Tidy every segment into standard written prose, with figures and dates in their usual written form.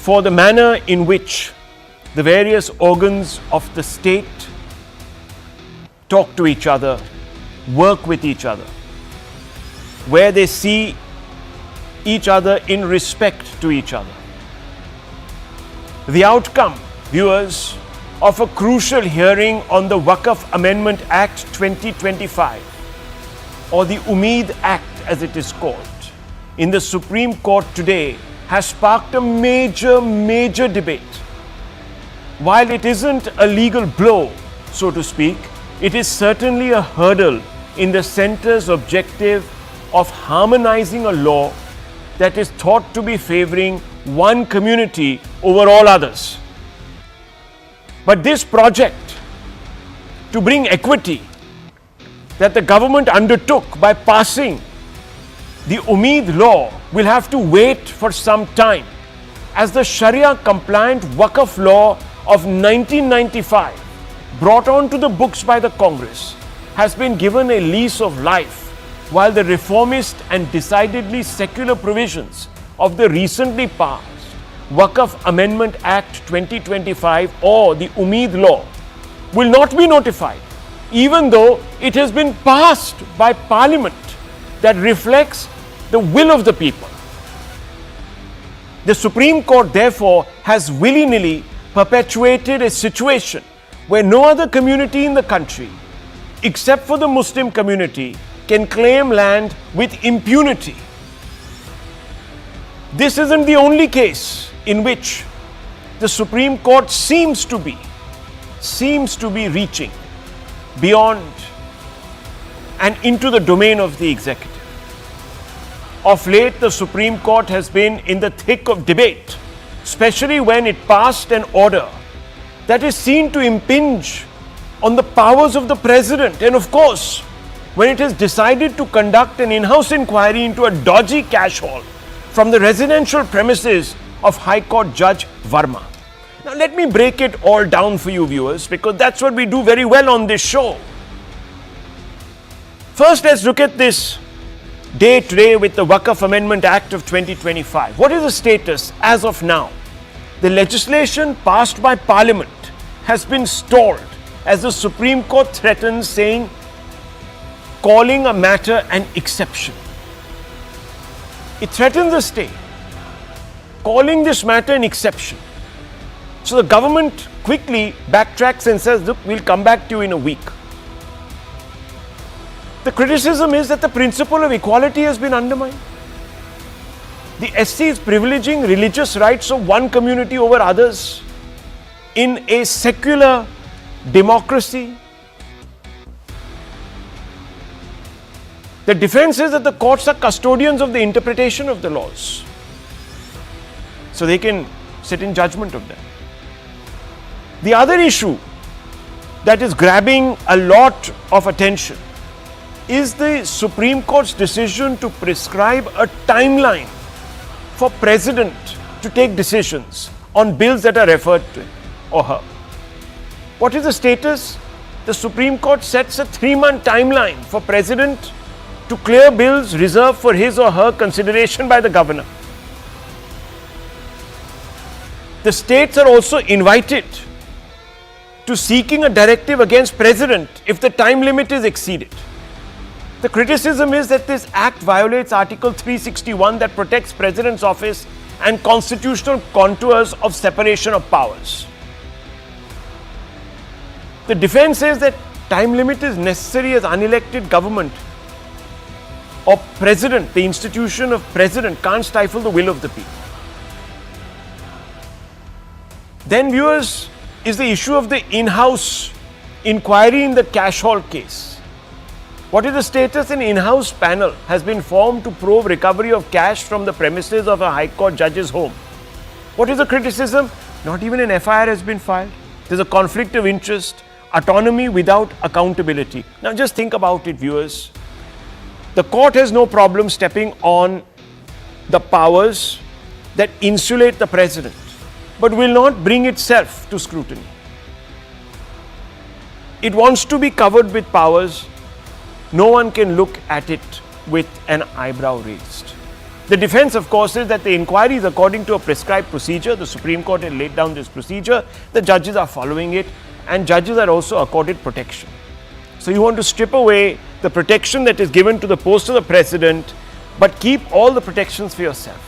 for the manner in which the various organs of the state talk to each other, work with each other, where they see each other in respect to each other. The outcome, viewers, of a crucial hearing on the Waqf Amendment Act 2025, or the Umeed Act as it is called, in the Supreme Court today has sparked a major debate. While it isn't a legal blow, so to speak, it is certainly a hurdle in the centre's objective of harmonizing a law that is thought to be favoring one community over all others. But this project to bring equity that the government undertook by passing the Umeed law will have to wait for some time, as the Sharia compliant Waqf law of 1995, brought onto the books by the Congress, has been given a lease of life, while the reformist and decidedly secular provisions of the recently passed Waqf Amendment Act 2025, or the Umeed law, will not be notified, even though it has been passed by Parliament that reflects the will of the people. The Supreme Court, therefore, has willy-nilly perpetuated a situation where no other community in the country, except for the Muslim community, can claim land with impunity. This isn't the only case in which the Supreme Court seems to be reaching beyond and into the domain of the executive. Of late, the Supreme Court has been in the thick of debate, especially when it passed an order that is seen to impinge on the powers of the President, and of course, when it has decided to conduct an in-house inquiry into a dodgy cash haul from the residential premises of High Court Judge Verma. Now let me break it all down for you, viewers, because that's what we do very well on this show. First, let's look at this day today with the Waqf Amendment Act of 2025. What is the status as of now? The legislation passed by Parliament has been stalled as the Supreme Court threatens, saying, calling a matter an exception. It threatens the state, calling this matter an exception. So the government quickly backtracks and says, look, we'll come back to you in a week. The criticism is that the principle of equality has been undermined. The SC is privileging religious rights of one community over others in a secular democracy. The defense is that the courts are custodians of the interpretation of the laws, so they can sit in judgment of them. The other issue that is grabbing a lot of attention is the Supreme Court's decision to prescribe a timeline for President to take decisions on bills that are referred to him or her. What is the status? The Supreme Court sets a 3-month timeline for President to clear bills reserved for his or her consideration by the governor. The states are also invited to seeking a directive against President if the time limit is exceeded. The criticism is that this act violates Article 361 that protects President's office and constitutional contours of separation of powers. The defense says that time limit is necessary as unelected government or President, the institution of President, can't stifle the will of the people. Then, viewers, is the issue of the in-house inquiry in the cash haul case. What is the status? An in-house panel has been formed to probe recovery of cash from the premises of a High Court judge's home. What is the criticism? Not even an FIR has been filed. There's a conflict of interest, autonomy without accountability. Now just think about it, viewers. The court has no problem stepping on the powers that insulate the President, but will not bring itself to scrutiny. It wants to be covered with powers. No one can look at it with an eyebrow raised. The defense, of course, is that the inquiry is according to a prescribed procedure. The Supreme Court had laid down this procedure. The judges are following it, and judges are also accorded protection. So you want to strip away the protection that is given to the post of the president, but keep all the protections for yourself.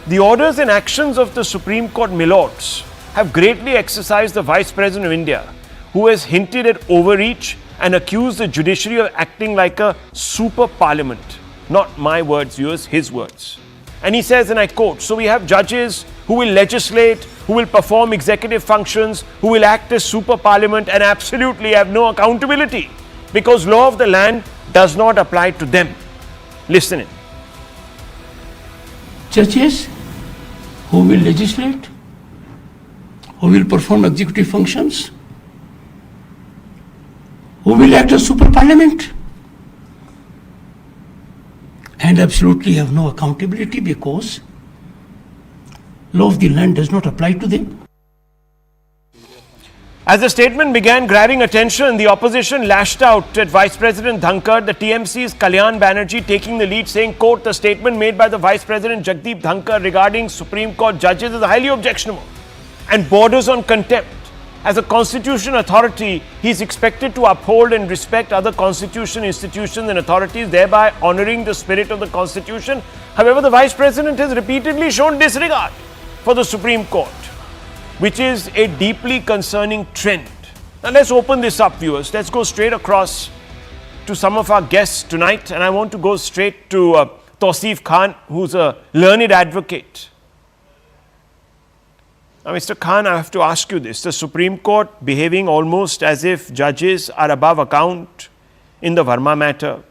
The orders and actions of the Supreme Court milords have greatly exercised the Vice President of India, who has hinted at overreach and accused the judiciary of acting like a super parliament. Not my words, yours, his words. And he says, and I quote, so we have judges who will legislate, who will perform executive functions, who will act as super parliament and absolutely have no accountability because law of the land does not apply to them. Listen in. Judges who will legislate, who will perform executive functions, who will act as super parliament, and absolutely have no accountability because law of the land does not apply to them. As the statement began grabbing attention, the opposition lashed out at Vice President Dhankar, the TMC's Kalyan Banerjee taking the lead, saying, quote, the statement made by the Vice President Jagdeep Dhankhar regarding Supreme Court judges is highly objectionable and borders on contempt. As a constitutional authority, he is expected to uphold and respect other constitutional institutions and authorities, thereby honoring the spirit of the Constitution. However, the Vice President has repeatedly shown disregard for the Supreme Court, which is a deeply concerning trend. Now let's open this up, viewers. Let's go straight across to some of our guests tonight, and I want to go straight to Tausif Khan, who's a learned advocate. Now, Mr. Khan, I have to ask you this. The Supreme Court behaving almost as if judges are above account in the Verma matter.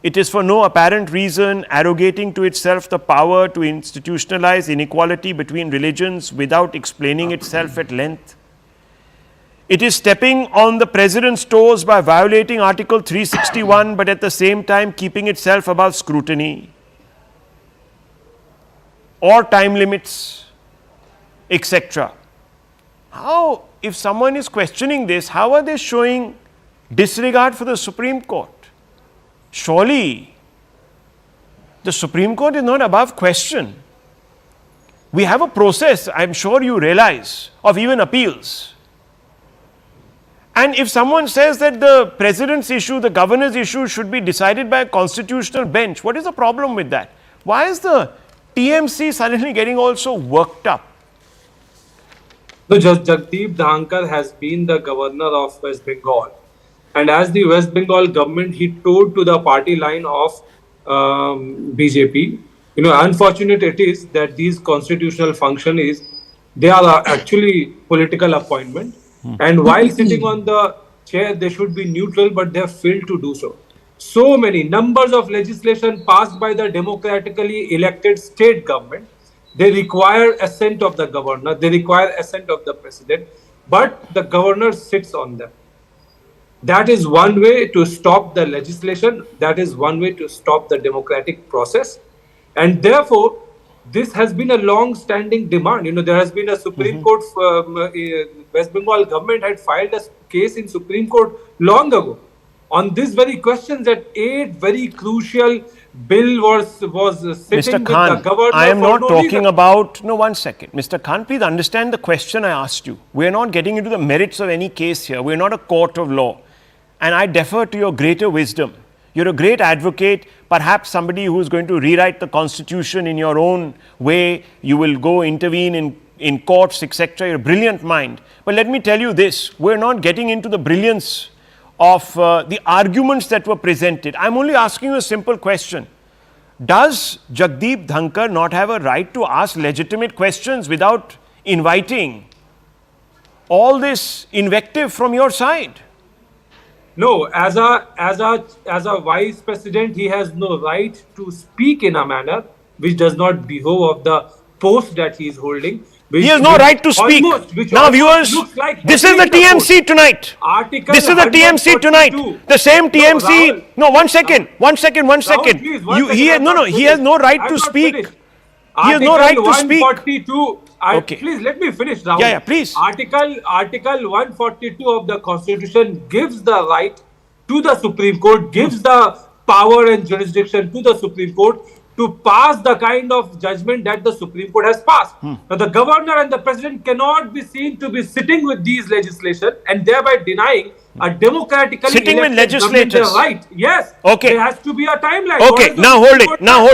It is for no apparent reason arrogating to itself the power to institutionalize inequality between religions without explaining itself at length. It is stepping on the president's toes by violating Article 361, but at the same time keeping itself above scrutiny or time limits, etc. How, if someone is questioning this, how are they showing disregard for the Supreme Court? Surely, the Supreme Court is not above question. We have a process, I'm sure you realize, of even appeals. And if someone says that the president's issue, the governor's issue should be decided by a constitutional bench, what is the problem with that? Why is the TMC suddenly getting also worked up? So Jagdeep Dhankhar has been the governor of West Bengal. And as the West Bengal government, he told to the party line of BJP, unfortunate it is that these constitutional functions, they are actually political appointment. And while sitting on the chair, they should be neutral, but they have failed to do so. So many numbers of legislation passed by the democratically elected state government. They require assent of the governor, they require assent of the president, but the governor sits on them. That is one way to stop the legislation. That is one way to stop the democratic process. And therefore, this has been a long-standing demand. There has been a Supreme Court, West Bengal government had filed a case in Supreme Court long ago on this very question that 8 very crucial bill was sitting Mr. Khan, with the governor. I am not talking reason. about, no, one second. Mr. Khan, please understand the question I asked you. We are not getting into the merits of any case here. We are not a court of law. And I defer to your greater wisdom. You're a great advocate, perhaps somebody who is going to rewrite the constitution in your own way. You will go intervene in courts, etc. You're a brilliant mind. But let me tell you this, we're not getting into the brilliance of the arguments that were presented. I'm only asking you a simple question. Does Jagdeep Dhankhar not have a right to ask legitimate questions without inviting all this invective from your side? No, as a vice president, he has no right to speak in a manner which does not behove of the post that he is holding. He has no right to speak. Now, viewers, like this is the TMC tonight. This is the TMC tonight. The same TMC. No, one second. Rahul, please, He has no right to speak. He has no right to speak. 142. Okay. Please let me finish, Rahul. Yeah, please. Article 142 of the Constitution gives the right to the Supreme Court, gives the power and jurisdiction to the Supreme Court to pass the kind of judgment that the Supreme Court has passed. Now, the governor and the president cannot be seen to be sitting with these legislation and thereby denying a democratically Sitting with elected government legislators. their right. Yes. Okay. There has to be a timeline. Okay, now hold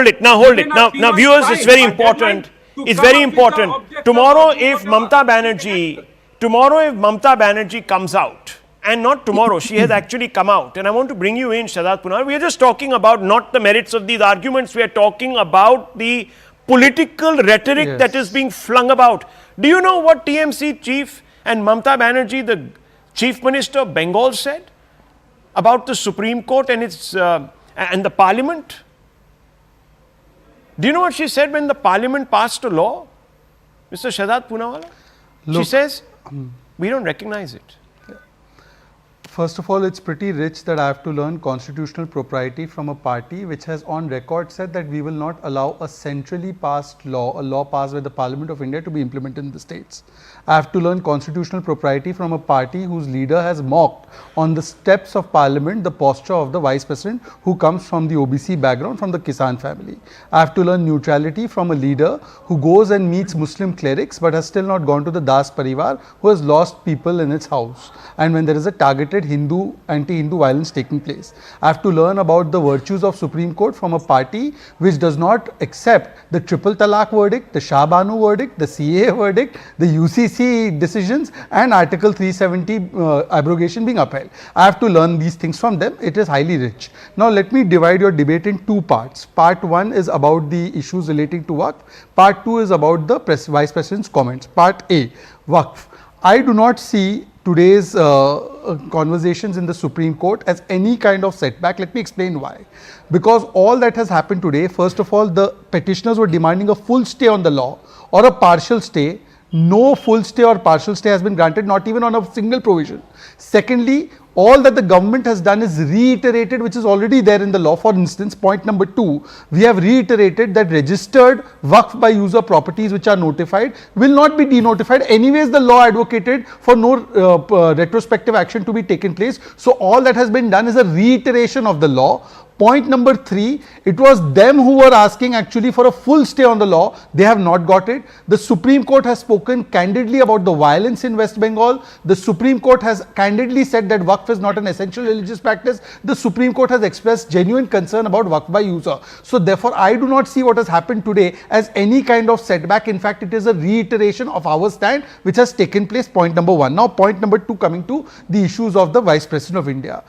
it. Now, viewers, it's very important. It's very important. Tomorrow, if Mamata Banerjee comes out, and not tomorrow, she has actually come out, and I want to bring you in, Shahzad Punawala. We are just talking about not the merits of these arguments. We are talking about the political rhetoric that is being flung about. Do you know what TMC chief and Mamata Banerjee, the Chief Minister of Bengal, said about the Supreme Court and its and the Parliament? Do you know what she said when the Parliament passed a law, Mr. Shahzad Punawala? She says, we don't recognize it. First of all, it's pretty rich that I have to learn constitutional propriety from a party which has on record said that we will not allow a centrally passed law, a law passed by the Parliament of India, to be implemented in the states. I have to learn constitutional propriety from a party whose leader has mocked on the steps of Parliament the posture of the Vice President who comes from the OBC background, from the Kisan family. I have to learn neutrality from a leader who goes and meets Muslim clerics but has still not gone to the Das Parivar, who has lost people in its house, and when there is a targeted anti-Hindu violence taking place. I have to learn about the virtues of Supreme Court from a party which does not accept the Triple Talaq verdict, the Shah Banu verdict, the CAA verdict, the UCC decisions and Article 370 abrogation being upheld. I have to learn these things from them. It is highly rich. Now let me divide your debate in two parts. Part 1 is about the issues relating to Waqf. Part 2 is about the Vice President's comments. Part A, Waqf. I do not see today's conversations in the Supreme Court as any kind of setback. Let me explain why. Because all that has happened today, first of all, the petitioners were demanding a full stay on the law or a partial stay. No full stay or partial stay has been granted, not even on a single provision. Secondly, all that the government has done is reiterated which is already there in the law. For instance, point number 2, we have reiterated that registered Waqf by user properties which are notified will not be denotified. Anyways, the law advocated for no retrospective action to be taken place. So all that has been done is a reiteration of the law. Point number 3, it was them who were asking actually for a full stay on the law. They have not got it. The Supreme Court has spoken candidly about the violence in West Bengal. The Supreme Court has candidly said that Waqf is not an essential religious practice. The Supreme Court has expressed genuine concern about Waqf by user. So therefore, I do not see what has happened today as any kind of setback. In fact, it is a reiteration of our stand which has taken place. Point number 1. Now point number 2, coming to the issues of the Vice President of India.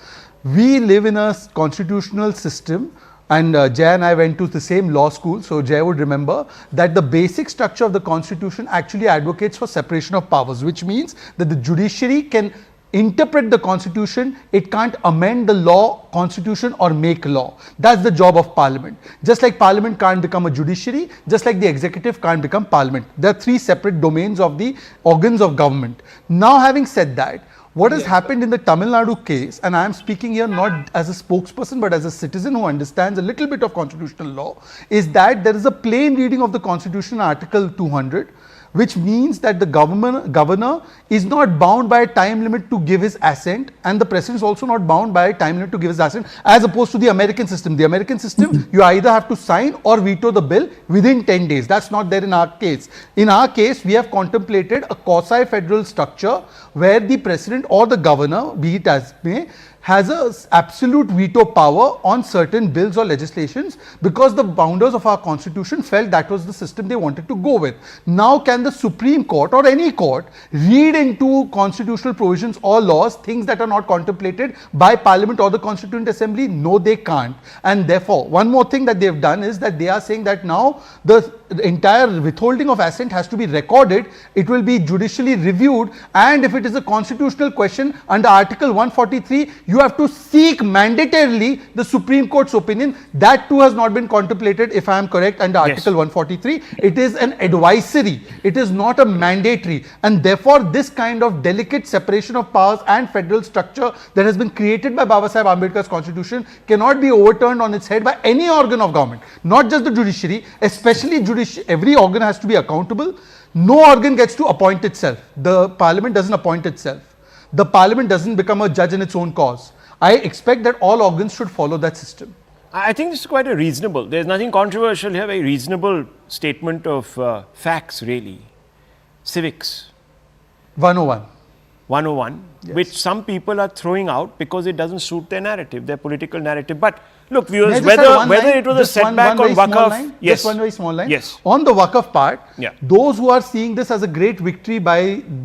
We live in a constitutional system, and Jay and I went to the same law school, so Jay would remember that the basic structure of the constitution actually advocates for separation of powers, which means that the judiciary can interpret the constitution, it can't amend the law, constitution or make law. That's the job of parliament. Just like parliament can't become a judiciary, just like the executive can't become parliament. There are 3 separate domains of the organs of government. Now having said that, what has happened in the Tamil Nadu case, and I am speaking here not as a spokesperson but as a citizen who understands a little bit of constitutional law, is that there is a plain reading of the constitution, Article 200, which means that the governor is not bound by a time limit to give his assent, and the president is also not bound by a time limit to give his assent, as opposed to the American system. The American system, you either have to sign or veto the bill within 10 days. That's not there in our case. In our case, we have contemplated a quasi-federal structure where the president or the governor, be it as may, has a absolute veto power on certain bills or legislations, because the founders of our constitution felt that was the system they wanted to go with. Now can the Supreme Court or any court read into constitutional provisions or laws things that are not contemplated by Parliament or the Constituent Assembly? No, they can't. And therefore, one more thing that they have done is that they are saying that now the entire withholding of assent has to be recorded, it will be judicially reviewed, and if it is a constitutional question under Article 143, you have to seek mandatorily the Supreme Court's opinion. That too has not been contemplated, if I am correct, under Article 143. It is an advisory, it is not a mandatory, and therefore this kind of delicate separation of powers and federal structure that has been created by Baba Saheb Ambedkar's constitution cannot be overturned on its head by any organ of government, not just the judiciary, especially every organ has to be accountable. No organ gets to appoint itself. The Parliament doesn't appoint itself. The Parliament doesn't become a judge in its own cause. I expect that all organs should follow that system. I think this is quite a reasonable, there's nothing controversial here, very reasonable statement of facts really. Civics 101. 101, which some people are throwing out because it doesn't suit their narrative, their political narrative. But look, viewers, whether it was a setback on Waqf, yes, just one very small line. Yes. On the Waqf part, Yeah. those who are seeing this as a great victory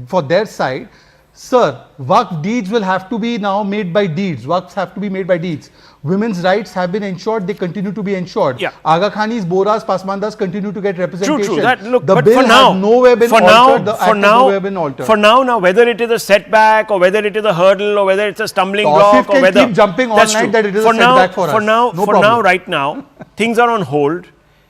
for their side, sir, Waqf deeds will have to be now made by deeds. Waqfs have to be made by deeds. Women's rights have been ensured, they continue to be ensured. Yeah. Aga Khanis, Boras, Pasmandas continue to get representation. True. That, look, the but bill for now, has nowhere been altered, the act has nowhere been altered. For now, whether it is a setback or whether it is a hurdle or whether it's a stumbling Tausif block or can whether... keep jumping all That's night true. that it is a setback for us. No problem. Right now, things are on hold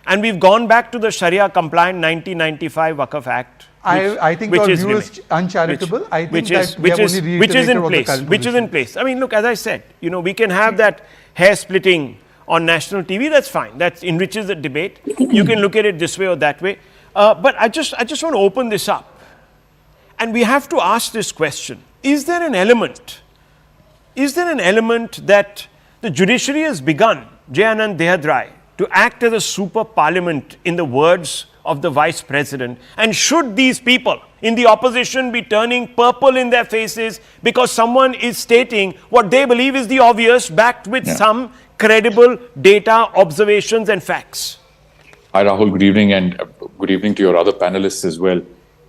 and we've gone back to the Sharia compliant 1995 Waqf Act. I think your view is uncharitable. I think that we have only reiterated what the current which is in place. I mean, look, as I said, we can have that hair splitting on national TV. That's fine. That enriches the debate. You can look at it this way or that way. But I just want to open this up, and we have to ask this question: is there an element that the judiciary has begun, Jayanand Dehadrai, to act as a super parliament, in the words of the vice president? And should these people in the opposition be turning purple in their faces because someone is stating what they believe is the obvious, backed with some credible data, observations and facts? Hi Rahul, good evening, and good evening to your other panelists as well.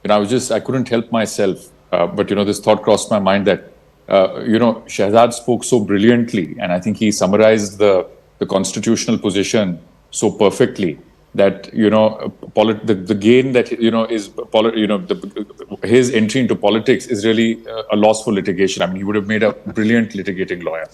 I couldn't help myself, but this thought crossed my mind that Shehzad spoke so brilliantly, and I think he summarized the constitutional position so perfectly that the gain that his entry into politics is really a loss for litigation. I mean, he would have made a brilliant litigating lawyer.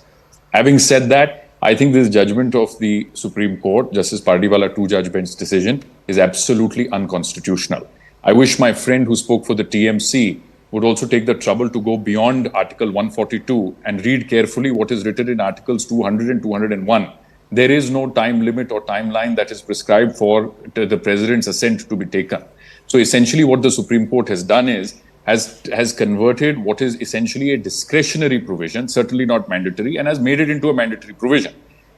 Having said that, I think this judgment of the Supreme Court, Justice Pardiwala two-judge bench decision, is absolutely unconstitutional. I wish my friend who spoke for the TMC would also take the trouble to go beyond Article 142 and read carefully what is written in Articles 200 and 201. There is no time limit or timeline that is prescribed for the president's assent to be taken. So essentially what the Supreme Court has done has converted what is essentially a discretionary provision, certainly not mandatory, and has made it into a mandatory provision.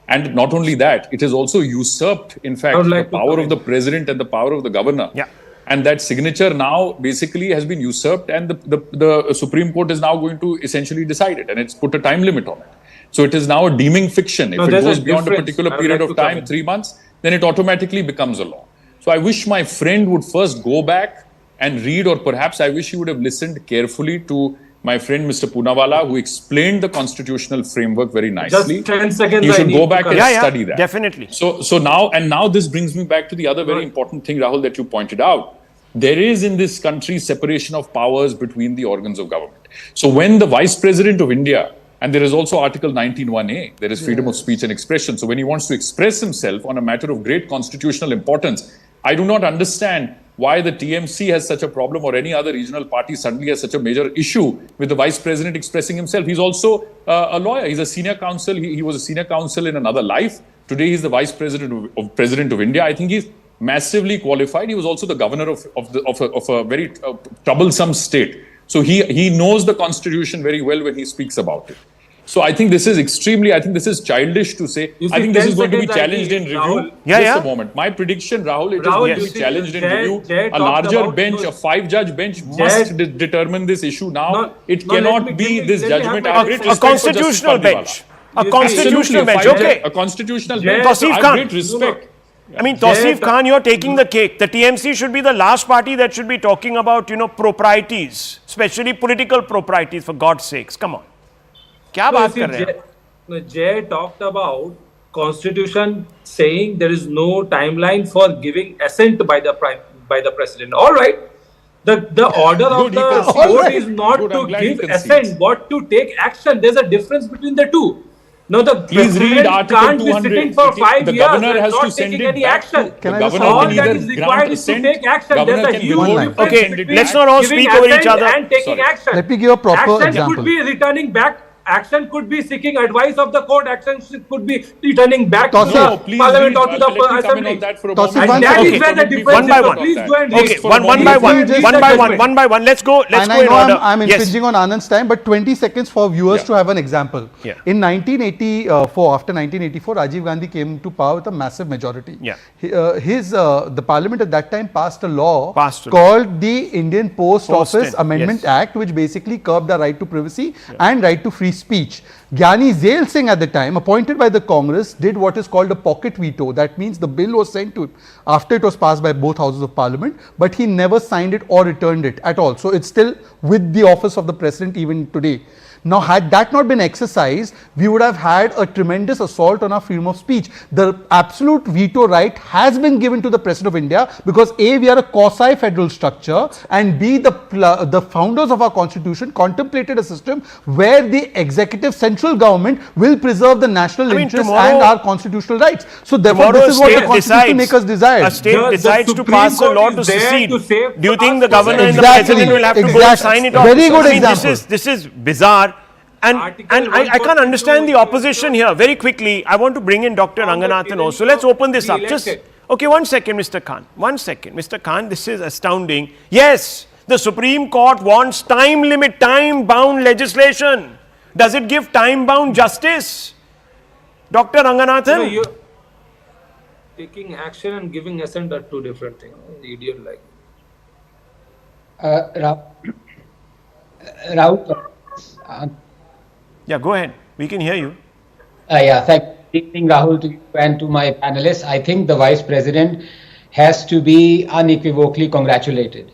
And not only that, it has also usurped, in fact, the power of the president and the power of the governor. Yeah. And that signature now basically has been usurped, and the Supreme Court is now going to essentially decide it, and it's put a time limit on it. So it is now a deeming fiction. If it goes beyond a particular period of time, 3 months, then it automatically becomes a law. So I wish my friend would first go back and read, or perhaps I wish he would have listened carefully to my friend Mr. Poonawala, who explained the constitutional framework very nicely. Just 10 seconds. You should go back and study that. Definitely. So now this brings me back to the other very important thing, Rahul, that you pointed out. There is in this country separation of powers between the organs of government. So when the Vice President of India, and there is also Article 19(1)(a), there is freedom of speech and expression. So when he wants to express himself on a matter of great constitutional importance, I do not understand why the TMC has such a problem, or any other regional party suddenly has such a major issue with the Vice President expressing himself. He's also a lawyer. He's a senior counsel. He was a senior counsel in another life. Today he's the Vice President of India. I think he's massively qualified. He was also the governor of a very troublesome state. So he knows the Constitution very well when he speaks about it. So I think this is childish to say. I think this is going to be challenged in review. Just a moment. My prediction, Rahul, it is going to be challenged in review. A larger bench, a 5-judge bench must determine this issue now. It cannot be this judgment. A constitutional bench. A constitutional bench, okay. A constitutional bench. Tausif I Khan. have great respect. I mean, Tausif Khan, you're taking the cake. The TMC should be the last party that should be talking about, proprieties, especially political proprieties, for God's sakes. Come on. Kya baat kar rahe hain? Jay talked about Constitution saying there is no timeline for giving assent by the president. All right. The order of the court is not to give assent, but to take action. There's a difference between the two. No, the president can't be sitting for 5 years and not taking any action. All that is required is to take action. There's a huge difference Okay, between let's not all giving speak over each assent other. and taking action. Let me give a proper Action example. could be returning back Action could be seeking advice of the court. Action could be returning back to Tausif, the Please, parliament or to let me the come in assembly. on that for a Tausif, moment. one And that second. is where the Okay, difference one by is. So one. please go and Okay, read. one by Please one, read one the by one, judgment. one by one. Let's go And in I know order. I'm Yes. infringing on Anand's time, but 20 seconds for viewers Yeah. to have an example. Yeah. In 1984, after 1984, Rajiv Gandhi came to power with a massive majority. Yeah. The parliament at that time passed a law Passed a law. called the Indian Post Post Office in, Amendment yes. Act, which basically curbed the right to privacy and right to free speech. Gyani Zail Singh at the time, appointed by the Congress, did what is called a pocket veto. That means the bill was sent to him after it was passed by both houses of parliament, but he never signed it or returned it at all. So it's still with the office of the president even today. Now, had that not been exercised, we would have had a tremendous assault on our freedom of speech. The absolute veto right has been given to the President of India because A, we are a quasi-federal structure, and B, the founders of our constitution contemplated a system where the executive central government will preserve the national interests and our constitutional rights. So therefore, Tomorrow this is what the state constitution decides, makers desired. a state The decides to Supreme pass a Court law is to there secede. to save Do you think the us. governor and the Exactly, president will have to go and exactly. sign it off? Very good I mean, example. This is bizarre. And Article I can't 142 understand the opposition here. Very quickly, I want to bring in Dr. Ranganathan also. Let's open this up. Just okay, 1 second, Mr. Khan. 1 second, Mr. Khan. This is astounding. Yes, the Supreme Court wants time limit, time-bound legislation. Does it give time-bound justice, Dr. Ranganathan? You taking action and giving assent are two different things. Idiot like. Rahul, Yeah, go ahead. We can hear you. thank Good evening, Rahul, to you and to my panelists. I think the Vice President has to be unequivocally congratulated.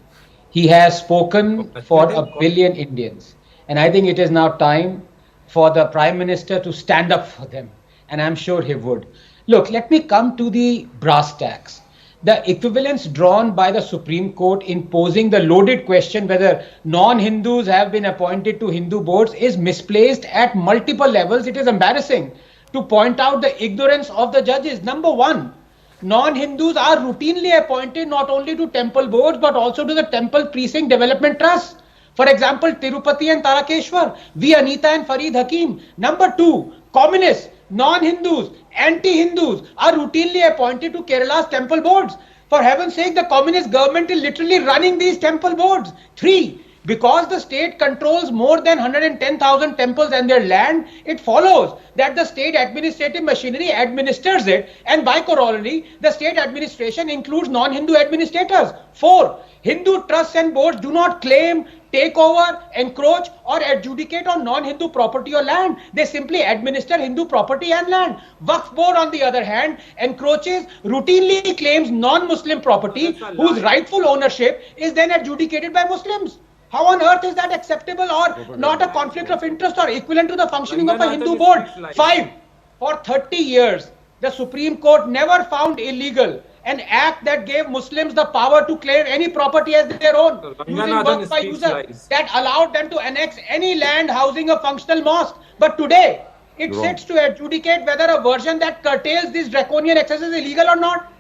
He has spoken for a billion Indians. And I think it is now time for the Prime Minister to stand up for them. And I'm sure he would. Look, let me come to the brass tacks. The equivalence drawn by the Supreme Court in posing the loaded question whether non-Hindus have been appointed to Hindu boards is misplaced at multiple levels. It is embarrassing to point out the ignorance of the judges. Number one, non-Hindus are routinely appointed not only to temple boards but also to the Temple Precinct Development Trust. For example, Tirupati and Tarakeshwar, V. Anita and Farid Hakim. Number two, communists, non-Hindus, anti-Hindus are routinely appointed to Kerala's temple boards. For heaven's sake, the communist government is literally running these temple boards. Three, because the state controls more than 110,000 temples and their land, it follows that the state administrative machinery administers it, and by corollary, the state administration includes non-Hindu administrators. Four, Hindu trusts and boards do not claim, take over, encroach or adjudicate on non-Hindu property or land. They simply administer Hindu property and land. Waqf board, on the other hand, encroaches, routinely claims non-Muslim property whose rightful ownership is then adjudicated by Muslims. How on earth is that acceptable or not a conflict of interest or equivalent to the functioning of a Hindu board? Five, for 30 years, the Supreme Court never found illegal an act that gave Muslims the power to claim any property as their own, using work by users, that allowed them to annex any land housing a functional mosque. But today, it sits to adjudicate whether a version that curtails these draconian excesses is illegal or not.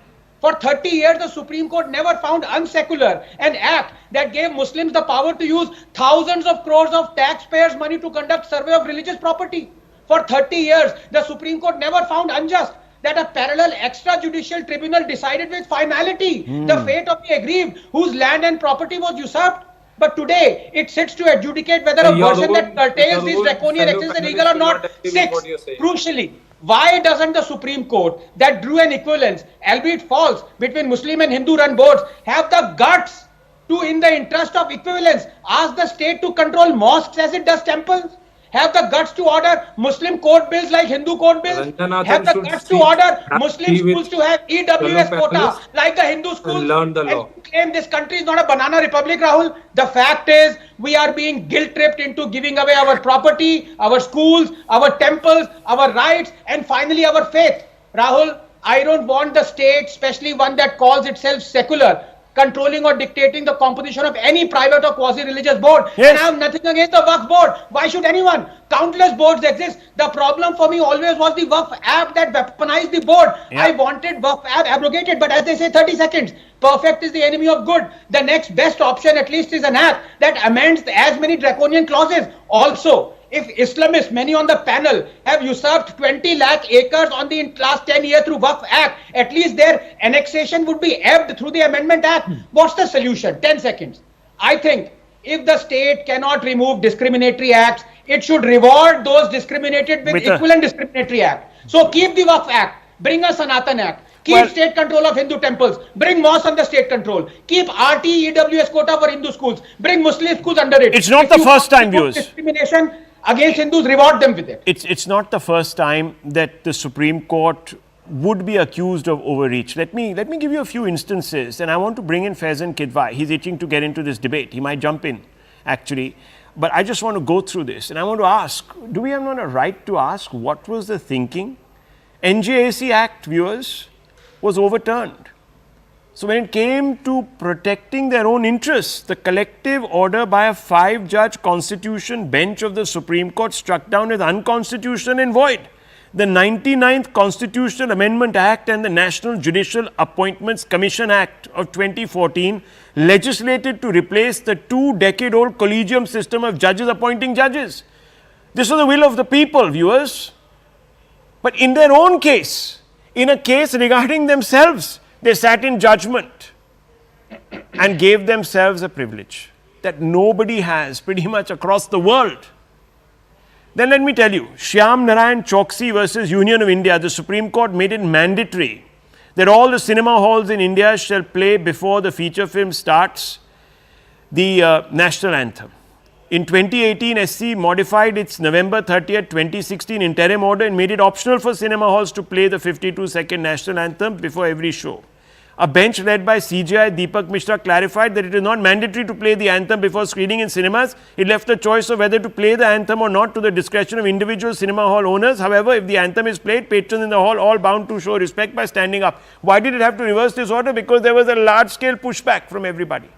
For 30 years, the Supreme Court never found unsecular an act that gave Muslims the power to use thousands of crores of taxpayers' money to conduct survey of religious property. For 30 years, the Supreme Court never found unjust that a parallel extrajudicial tribunal decided with finality the fate of the aggrieved whose land and property was usurped. But today, it sits to adjudicate whether a version that curtails these draconian excesses is illegal or not. Six, crucially, why doesn't the Supreme Court that drew an equivalence, albeit false, between Muslim and Hindu run boards have the guts to, in the interest of equivalence, ask the state to control mosques as it does temples? Have the guts to order Muslim court bills like Hindu court bills? Have the guts to order Muslim schools to have EWS quota like the Hindu schools? Learn the law. And you claim this country is not a banana republic, Rahul? The fact is, we are being guilt-tripped into giving away our property, our schools, our temples, our rights, and finally our faith. Rahul, I don't want the state, especially one that calls itself secular, controlling or dictating the composition of any private or quasi-religious board. Yes. And I have nothing against the Waqf board. Why should anyone? Countless boards exist. The problem for me always was the Waqf app that weaponized the board. Yeah. I wanted Waqf app abrogated, but as they say, 30 seconds. Perfect is the enemy of good. The next best option at least is an app that amends as many draconian clauses. Also, if Islamists, many on the panel, have usurped 20 lakh acres on the last 10 years through Waqf Act, at least their annexation would be ebbed through the Amendment Act. What's the solution? 10 seconds. I think if the state cannot remove discriminatory acts, it should reward those discriminated with equivalent discriminatory act. So keep the Waqf Act, bring a Sanatan Act, keep state control of Hindu temples, bring mosques under state control, keep RT EWS quota for Hindu schools, bring Muslim schools under it. It's not the first time, viewers. Discrimination against Hindus, reward them with it. It's not the first time that the Supreme Court would be accused of overreach. Let me give you a few instances, and I want to bring in Faizan Kidwai. He's itching to get into this debate. He might jump in, actually. But I just want to go through this, and I want to ask, do we have not a right to ask what was the thinking? NJAC Act, viewers, was overturned. So when it came to protecting their own interests, the collective order by a 5-judge constitution bench of the Supreme Court struck down as unconstitutional and void the 99th Constitutional Amendment Act and the National Judicial Appointments Commission Act of 2014, legislated to replace the 2-decade-old collegium system of judges appointing judges. This was the will of the people, viewers. But in their own case, in a case regarding themselves, they sat in judgment and gave themselves a privilege that nobody has pretty much across the world. Then let me tell you, Shyam Narayan Choksi versus Union of India, the Supreme Court made it mandatory that all the cinema halls in India shall play before the feature film starts the national anthem. In 2018, SC modified its November 30th, 2016 interim order and made it optional for cinema halls to play the 52-second national anthem before every show. A bench led by CJI Deepak Mishra clarified that it is not mandatory to play the anthem before screening in cinemas. It left the choice of whether to play the anthem or not to the discretion of individual cinema hall owners. However, if the anthem is played, patrons in the hall all bound to show respect by standing up. Why did it have to reverse this order? Because there was a large-scale pushback from everybody.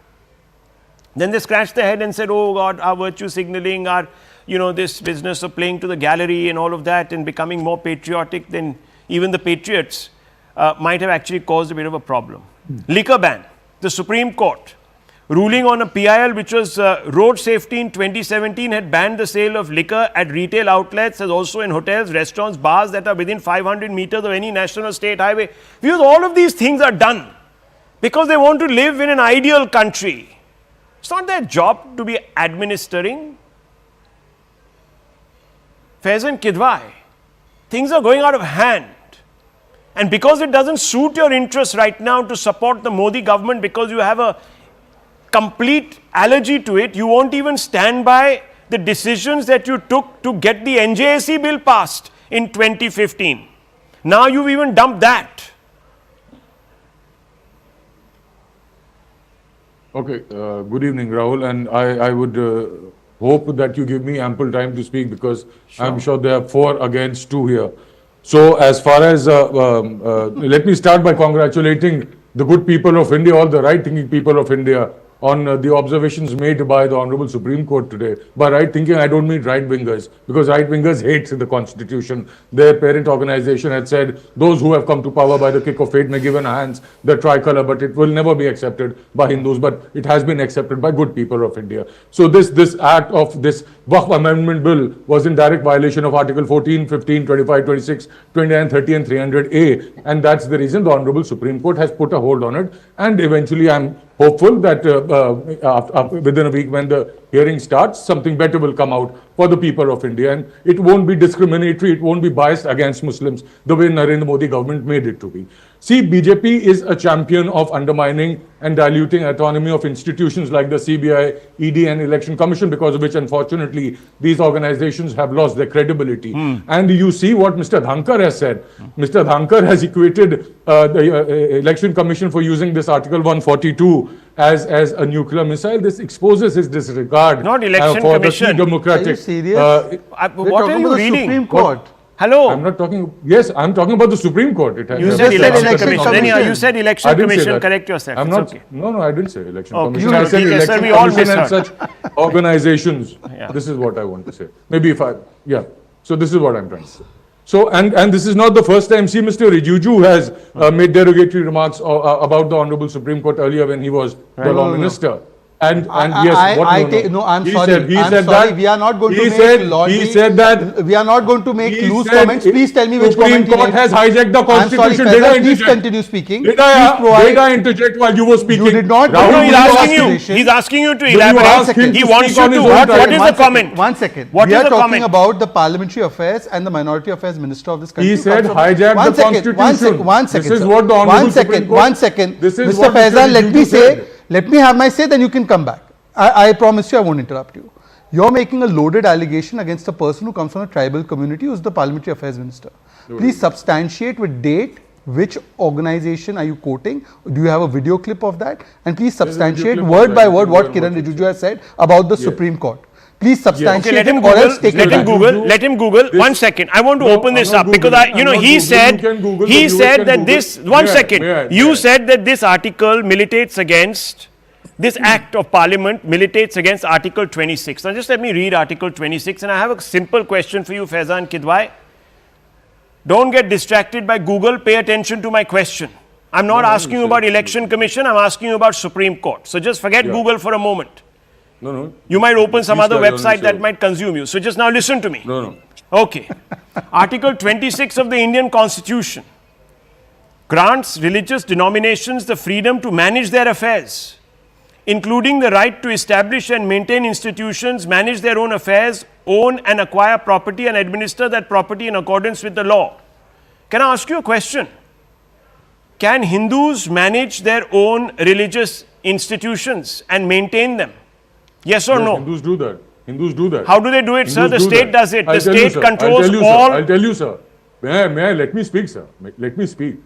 Then they scratched their head and said, oh God, our virtue signaling, our, this business of playing to the gallery and all of that and becoming more patriotic than even the patriots might have actually caused a bit of a problem. Liquor ban. The Supreme Court, ruling on a PIL which was road safety in 2017, had banned the sale of liquor at retail outlets as also in hotels, restaurants, bars that are within 500 meters of any national or state highway. Because all of these things are done because they want to live in an ideal country. It's not their job to be administering. Faizan Kidwai, things are going out of hand. And because it doesn't suit your interests right now to support the Modi government because you have a complete allergy to it, you won't even stand by the decisions that you took to get the NJAC bill passed in 2015. Now you've even dumped that. Okay, good evening, Rahul, and I would hope that you give me ample time to speak because I'm sure there are 4 against 2 here. So as far as, let me start by congratulating the good people of India, all the right-thinking people of India on the observations made by the Honorable Supreme Court today. By right thinking, I don't mean right-wingers, because right-wingers hate the Constitution. Their parent organization had said, those who have come to power by the kick of fate may give in hands the tricolour, but it will never be accepted by Hindus, but it has been accepted by good people of India. So this act of this Waqf Amendment Bill was in direct violation of Article 14, 15, 25, 26, 29, 30 and 300A, and that's the reason the Honorable Supreme Court has put a hold on it, and eventually I'm hopeful that within a week when the hearing starts, something better will come out for the people of India, and it won't be discriminatory, it won't be biased against Muslims the way Narendra Modi government made it to be. See, BJP is a champion of undermining and diluting autonomy of institutions like the CBI, ED and Election Commission, because of which unfortunately these organizations have lost their credibility. And you see what Mr. Dhankar has said. Mr. Dhankar has equated the Election Commission for using this Article 142 as a nuclear missile. This exposes his disregard Not Election for Commission. the democratic. Are you serious? What are you reading? Supreme Court. Hello. I'm not talking. Yes, I'm talking about the Supreme Court. It has, You has- said said Election Election Commission. Commission. Anyhow, you said I Election didn't say Commission. that. Correct yourself. I'm It's not. okay. No, I didn't say Election Okay. Commission. You I said okay, sir, Election we all Commission and misheard. such organizations. Yeah. This is what I want to say. Maybe if I, yeah. So this is what I'm trying to say. So and this is not the first time. See, Mr. Rijuju has made derogatory remarks about the Honorable Supreme Court earlier when he was the law minister. And yes, what I'm he sorry. Said, he I'm said sorry. that, We are not going to he make said, laundry. He said that we are not going to make he loose said comments. Please tell me which Supreme comment he Court made. has hijacked the I'm sorry, Constitution. Faizan, please continue speaking. Did I interject while you were speaking? You did not. No, Rahul, he's you asking you. asked He's asking you to you elaborate. ask him He to wants speak you on to. his own What time. is the comment? One second. What we is are the talking comment? about the Parliamentary Affairs and the Minority Affairs Minister of this country. He said hijack One the second, Constitution. One second. This is sir. what the Honorable Supreme Court. One second. This is Mr. what Faizan, let me say. said. Let me have my say, then you can come back. I promise you I won't interrupt you. You're making a loaded allegation against a person who comes from a tribal community who's the Parliamentary Affairs Minister. Please substantiate with date which organization are you quoting? Do you have a video clip of that? And please substantiate word by word what Kiran Rijiju has said about the Supreme Court. Please substantiate let him it or else take it back. Let him Google. 1 second. I want to open this up because he said that this. 1 second. You said that this article militates against. This Act of Parliament militates against Article 26. Now just let me read Article 26 and I have a simple question for you, Faizan Kidwai. Don't get distracted by Google, pay attention to my question. I'm not asking you about Election Commission, I'm asking you about Supreme Court. So just forget Google for a moment. You might open some other website that might consume you. So just now listen to me. Okay. Article 26 of the Indian Constitution grants religious denominations the freedom to manage their affairs, including the right to establish and maintain institutions, manage their own affairs, own and acquire property and administer that property in accordance with the law. Can I ask you a question? Can Hindus manage their own religious institutions and maintain them? Yes or no? Hindus do that. Hindus do that. How do they do it, sir? The state does it. The state I'll controls all. I'll tell you, sir. May I let me speak, sir? Let me speak.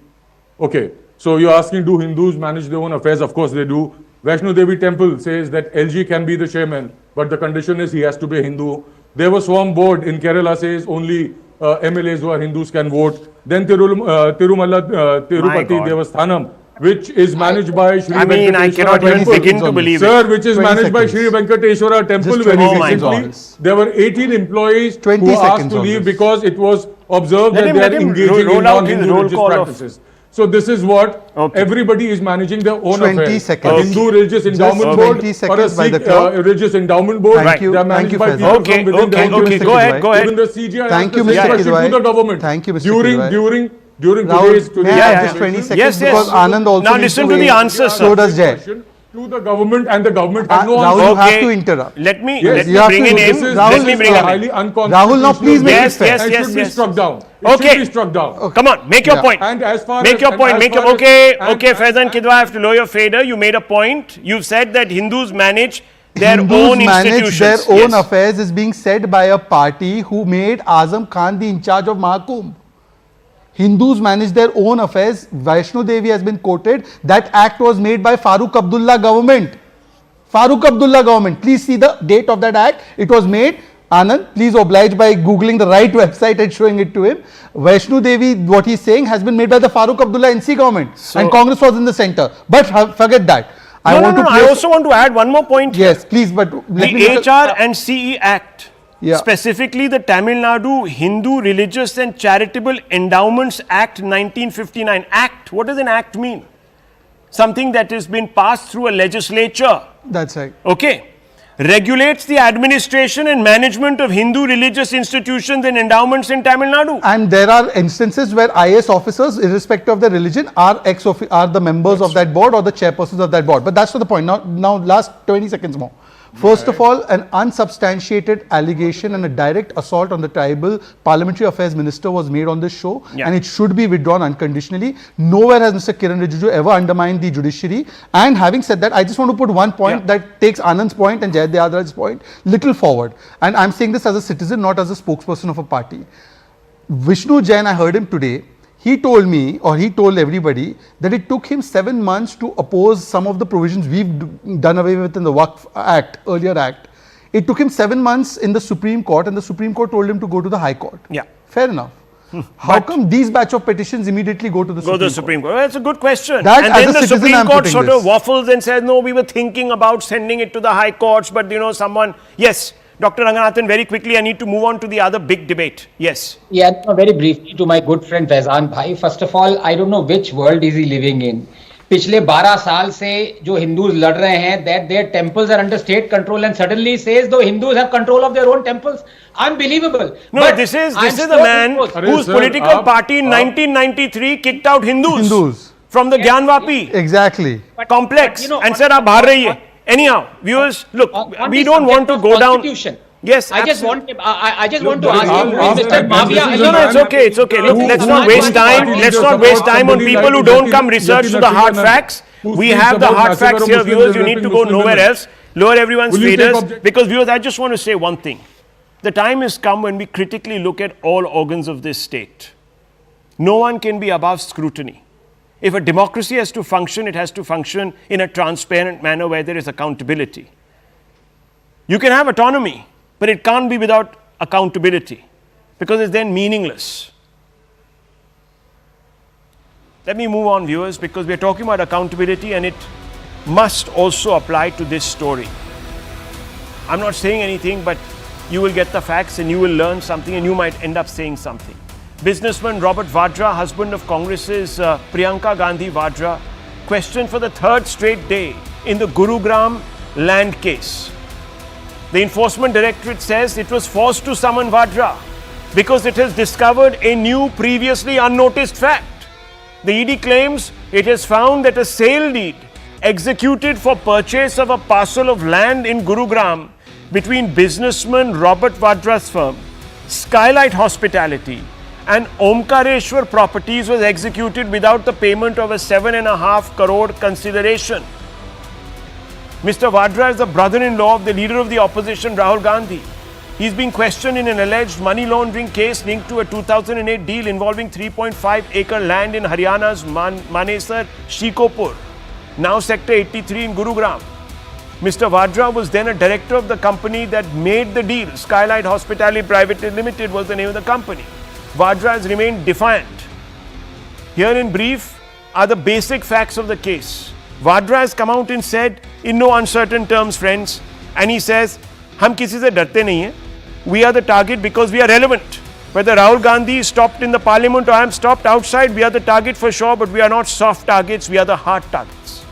Okay. So you're asking, do Hindus manage their own affairs? Of course they do. Vaishno Devi temple says that LG can be the chairman, but the condition is he has to be a Hindu. Devaswam board in Kerala says only MLAs who are Hindus can vote. Then Tirupati Devasthanam, which is managed by Shri Venkateshwara I cannot even begin to believe it. Sir, which is managed by Shri Venkateshwara temple. Very recently, there were 18 employees who were asked to leave because it was observed that they are engaging in non-Hindu religious practices. So this is what everybody is managing their own 20 affairs. seconds. A Hindu religious endowment board or a Sikh religious endowment board. Thank you. They are managed by people Okay, from within the okay, go ahead. Even the CGI Thank has you, the Mr. question Kidwai. to the government. Thank you, Mr. During Rahul, today's may I have just 20 seconds? Yes, yes. Because Anand also Now needs listen to the answer, So sir. does Jay. to the government, and the government has no Rahul, answer. you have to interrupt. Let me Yes, bring in him. Rahul, Let me is bring him in. highly unconstitutional. Rahul, now please make Yes, it fair. yes, and yes, should be yes. struck down. It Okay. should be struck down. Come on, make your point. And as far Make as, your and point. as Make your far as- okay. and- Okay, Faizan Kidwai, I have to lower your fader. You made a point. You've said that Hindus manage their Hindus own manage institutions. their own Yes. affairs is being said by a party who made Azam Khan the in charge of Mahakumbh. Hindus manage their own affairs. Vaishno Devi has been quoted. That act was made by Farooq Abdullah government. Farooq Abdullah government. Please see the date of that act. It was made. Anand, please oblige by googling the right website and showing it to him. Vaishno Devi, what he's saying, has been made by the Farooq Abdullah NC government, and Congress was in the center. But forget that. I also want to add one more point. Yes, please, but let me The HR and CE Act, Yeah. specifically the Tamil Nadu Hindu Religious and Charitable Endowments Act 1959. Act, what does an act mean? Something that has been passed through a legislature. That's right. Okay. Regulates the administration and management of Hindu religious institutions and endowments in Tamil Nadu. And there are instances where IAS officers, irrespective of their religion, are the members of that board or the chairpersons of that board. But that's not the point. Now last 20 seconds more. First of all, an unsubstantiated allegation and a direct assault on the tribal parliamentary affairs minister was made on this show, and it should be withdrawn unconditionally. Nowhere has Mr. Kiran Rijiju ever undermined the judiciary. And having said that, I just want to put one point that takes Anand's point and Jayad Deodra's point little forward. And I'm saying this as a citizen, not as a spokesperson of a party. Vishnu Jain, I heard him today. He told me, or he told everybody, that it took him 7 months to oppose some of the provisions we've done away with in the Waqf Act, earlier Act. It took him 7 months in the Supreme Court, and the Supreme Court told him to go to the High Court. Yeah. Fair enough. How come these batch of petitions immediately go to the Supreme Court? Well, that's a good question. That, and as then a the citizen, Supreme I'm Court putting sort this. of waffles and says, no, we were thinking about sending it to the High Courts, but someone, yes. Dr. Ranganathan, very quickly, I need to move on to the other big debate. Yes. Yeah, very briefly to my good friend Faizan Bhai. First of all, I don't know which world is he living in. पिछले 12 साल से जो Hindus लड़ रहे हैं that their temples are under state control and suddenly says the Hindus have control of their own temples. Unbelievable. No, But this is I'm the sure man this was- whose sir, political party in 1993 kicked out Hindus, Hindus. from the Gyanvapi Exactly. complex you know, and on- said, "Aap bahar on- rahiye." Anyhow, viewers, look, on we the don't want subject to of go down. Constitution, Yes, I just absolutely. want I just want to Look, ask you, I'll- Mr. I'll- Mavia. I'll- No, no, it's okay, it's okay. Look, let's not waste time. Let's not waste time on people who don't come research to the hard facts. We have the hard facts here, viewers. You need to go nowhere else. Lower everyone's Will you take faders. object- Because, viewers, I just want to say one thing. The time has come when we critically look at all organs of this state. No one can be above scrutiny. If a democracy has to function, it has to function in a transparent manner where there is accountability. You can have autonomy, but it can't be without accountability, because it's then meaningless. Let me move on, viewers, because we're talking about accountability and it must also apply to this story. I'm not saying anything, but you will get the facts and you will learn something and you might end up saying something. Businessman Robert Vadra, husband of Congress's Priyanka Gandhi Vadra, questioned for the third straight day in the Gurugram land case. The Enforcement Directorate says it was forced to summon Vadra because it has discovered a new, previously unnoticed fact. The ED claims it has found that a sale deed executed for purchase of a parcel of land in Gurugram between businessman Robert Vadra's firm, Skylight Hospitality, and Omkareshwar Properties was executed without the payment of a 7.5 crore consideration. Mr. Vadra is the brother-in-law of the leader of the opposition, Rahul Gandhi. He's being questioned in an alleged money laundering case linked to a 2008 deal involving 3.5-acre land in Haryana's Manesar, Shikopur, now Sector 83 in Gurugram. Mr. Vadra was then a director of the company that made the deal. Skylight Hospitality Private Limited was the name of the company. Vadra has remained defiant. Here in brief are the basic facts of the case. Vadra has come out and said, in no uncertain terms, friends, and he says, "Hum kisi se darte nahi hai. We are the target because we are relevant. Whether Rahul Gandhi is stopped in the parliament or I am stopped outside, we are the target for sure, but we are not soft targets, we are the hard targets."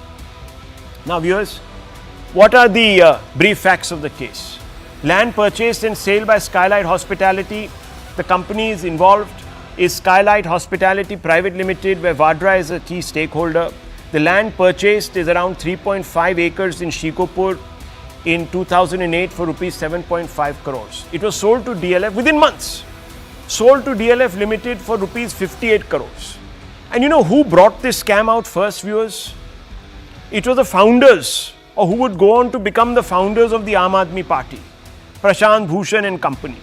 Now, viewers, what are the brief facts of the case? Land purchased and sale by Skylight Hospitality. The company is involved is Skylight Hospitality Private Limited, where Vadra is a key stakeholder. The land purchased is around 3.5 acres in Shikopur in 2008 for rupees 7.5 crores. It was sold to DLF within months. Sold to DLF Limited for rupees 58 crores. And you know who brought this scam out first, viewers? It was the founders, or who would go on to become the founders of the Aam Aadmi Party, Prashant Bhushan and company.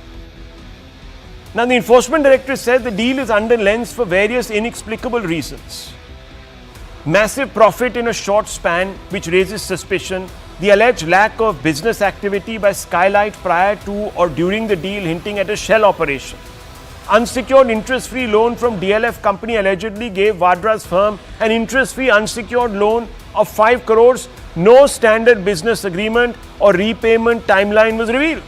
Now, the Enforcement Directorate says the deal is under lens for various inexplicable reasons. Massive profit in a short span, which raises suspicion. The alleged lack of business activity by Skylight prior to or during the deal, hinting at a shell operation. Unsecured interest-free loan from DLF company allegedly gave Vadra's firm an interest-free unsecured loan of 5 crores. No standard business agreement or repayment timeline was revealed.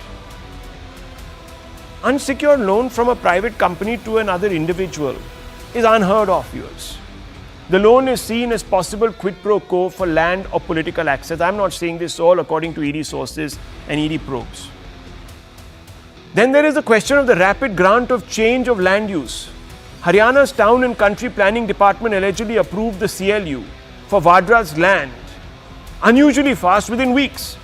Unsecured loan from a private company to another individual is unheard of, viewers. The loan is seen as possible quid pro quo for land or political access. I'm not saying this all according to ED sources and ED probes. Then there is the question of the rapid grant of change of land use. Haryana's Town and Country Planning Department allegedly approved the CLU for Vadra's land unusually fast, within weeks.